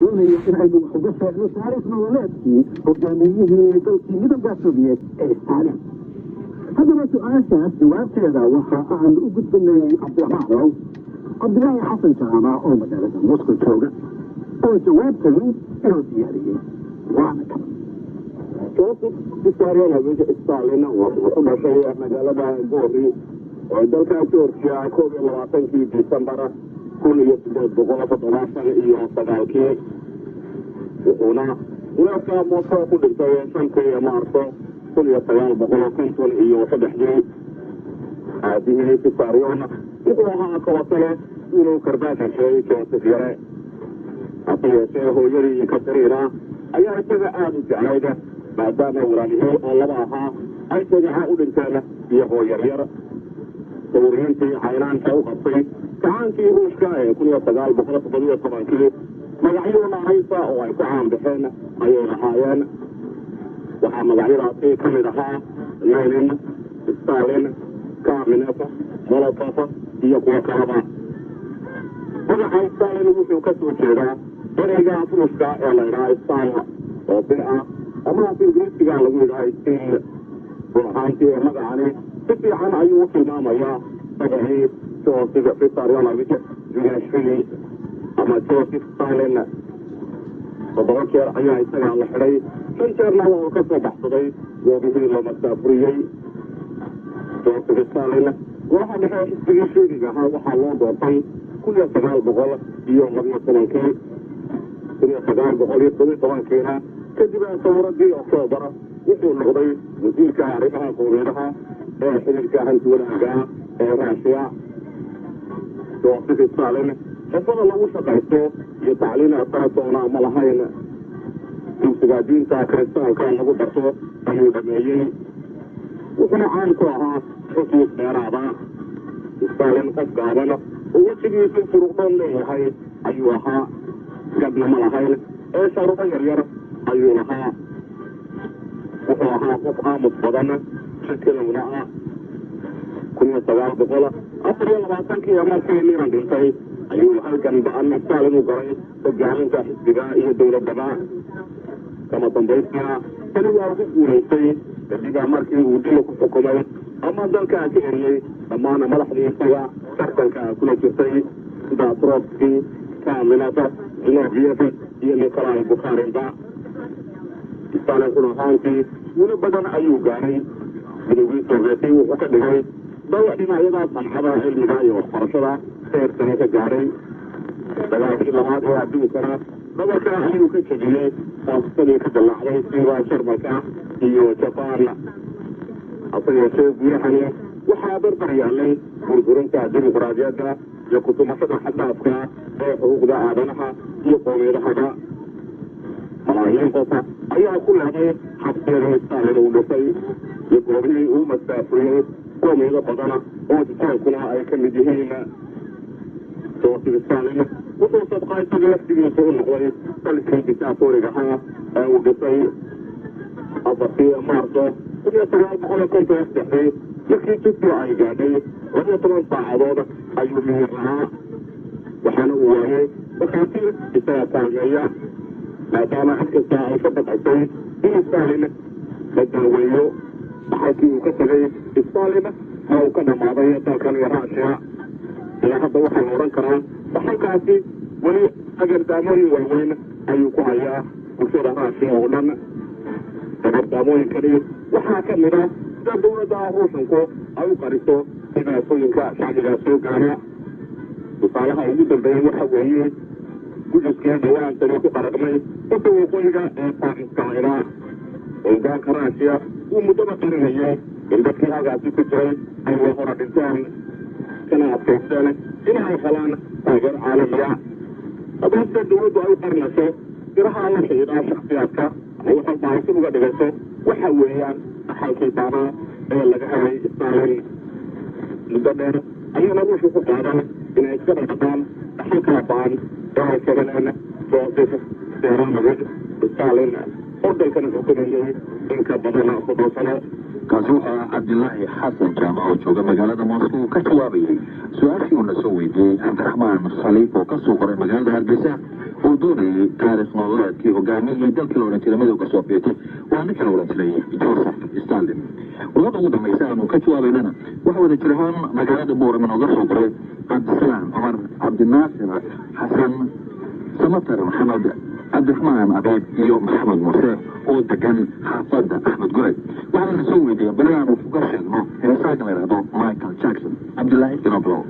doonayo in aynu wax uga sheegno taariikh nololeedkii hogaamiyihii dalkii midowga Soviet ee Stalin. haddaba su-aashaas jawaabteeda waxa aan u gudbinay cabdiraxmaan cabdilaahi xasan jaamac oo magaalada Moscow jooga oo jawaabtani inuu diyaariyey waana kan Joseph Vissarionovich Stalin wuxuu dhashay magaalada Gori oo dalka Georgia 21 December 1879 wuxuuna ulaka Moscow ku dhintay 5 Maarso 1953 هذه Vissarionov wuxuu ahaa kawasale inuu karbaashay Joseph yare haddii hooyadii Katerina ayaa isaga aad u jeclayd maadaama walaalihii oo laba ahaa ay sagaxa u dhinteen iyagoo yaryar sawiriintii caynaanka u qabtay gacaankii ruushka ee 1917 magacyo naaraysa oo ay ku caanbaxeen ayay lahaayeen waxaa magacyadaasi ka mid ahaa Lenin, Stalin, Kamenev, Molotov iyo kuwa kalaba magaca Stalin wuxuu ka soo jeedaa ereyga ruushka ee la yidhaha Stal oo bir ah ama ingiriisiga lagu yidhaha Stil ruuxaantii magacani si fiican ayuu u tilmaamayaa magacii Joseph Vissarionovich Jugashvili ama Joseph Stalin 7 jeer ayaa isaga la xidhay 5 jeerna waa ka soo baxsaday goobihii la masaafuriyey Joseph Stalin waxa dhaxay xisbigii Shiiciga ahaa waxaa loo doortay 1917 kadib sawradii Oktoobar wuxuu noqday wasiirka arrimaha qowmiyadaha ee xiriirka hantiwadaaga ee Ruushka. Joseph Stalin xirfada lagu shaqaysto iyo tacliin asaasona ma lahayn dugsiga diinta kiristaanka lagu barto ayuu dhameeyey wuxuuna caan ku ahaa xusuus dheeraada. Stalin qof gaaban oo wejigiisu furuqdhan leeyahay ayuu ahaa gabna ma lahayn ee sharuudo yaryar ayuu lahaa wuxuu ahaa qof aamus badan shakilowna ah 1924 markii Lenin dhintay ayuu halkan ba'an Stalin u garay hogaaminta xisbiga iyo dowladda kama dambaystiina tani waa ku guulaystay kadib markii uu dil ku xukumay ama dalka ka eriyay dhammaan madaxdii isaga tartanka kula jirtay sida Trotsky, Kamenev, Zinoviev iyo Nikolai Bukharin Stalin kuna haantii weli badan ayuu gaaray midowgii Sovieti wuxuu ka dhigay dal dhinacyada sancada cilmiga iyo waxbarashada heerkani ka gaaray dagaalkii labaad ee adduunkana nabarka ayuu ka jebiyey waasadii ka dallacday sida Jarmalka iyo Japan hase yeeshee guurahani waxaa barbar yaallay burburinta dimuqraadiyadda iyo kutumashada xaddaafka ee xuquuqda aadanaha iyo qowmiyadaha malaayiin qof ayaa ku leeday xabsiyadii Stalin uu dhisay iyo goobihii uu masaafuriyey qowmiyado badan oo jitaankuna ay ka mid yihiin Joseph Stalin wuxuu sabqay isaga laftigiisa u noqday dalkii diktaatooriga ahaa ee uu dhisay 4 Maarso 1953 markii jidkii ay gaadhay 12 saacadood ayuu miyir lahaa waxaana uu waayey dhakhaatiir isaga taageeya maadaama cid kasta ay ka badcisay in Stalin la daaweeyo dhaxalkii uu ka tagay Stalin oo uu ka dhammaaday dalkan Ruushka ilaa hadda waxaa la odhan karaa dhaxalkaasi weli agardaamooyin waaweyn ayuu ku hayaa bulshada Ruushka oo dhan agardaamooyinkani waxaa ka mid ah sida dowladda Ruushku ay u qariso dhibaatooyinka shacbiga soo gaara tusaalaha ugu dambeeyay waxa weeye guddiskii dhawaantani ku qaraqmay dadka waqooyiga ee Pakistan hogaanka Ruushka uu muddaba qarinayay in dadkii halkaasi ku jiray ay la hora dhinteen kana adkaysteen inay helaan taageer caalamiya haddii sida dowladdu ay u qarinayso tiraha la xidhiidha shakhsiyaadka ay waxay baahisi uga dhigayso waxa weeyaan dhaxalkii baanaa ee laga helay Stalin muddo dheer ayayna ruushku ku qaadan inay iska dhaqdhaqaan dhaxalka baan ee ay kaheleen Joseph Vissarionovich Stalin oo dalkan xukumayay in ka badan 7 sano kaasi wuxuu cabdilaahi xasan jaamac oo jooga magaalada Moscow ka jawaabayay su-aashii uu na soo weydiiyey cabdiraxmaan saliif oo ka soo qoray magaalada Hargeysa oo doonayay taariikh nololeedkii hogaamiyihii dalkii la odhan jiray midowga soobiyeti waa ninka la odhan jiray joseph stalin warqadda ugu dambaysa aanu ka jawaabaynana waxa wada jir ahaan magaalada boorame nooga soo qoray cabdisalaam cumar cabdinaasir xasan samatar maxamed cabdiraxmaan abeed iyo maxamed muuse oo degan xaafadda axmed gurey waxaana soo weydiiyeen bal inaanu uga sheegno heesaagan la yidhahdo michael jackson cabdilaahi inoblow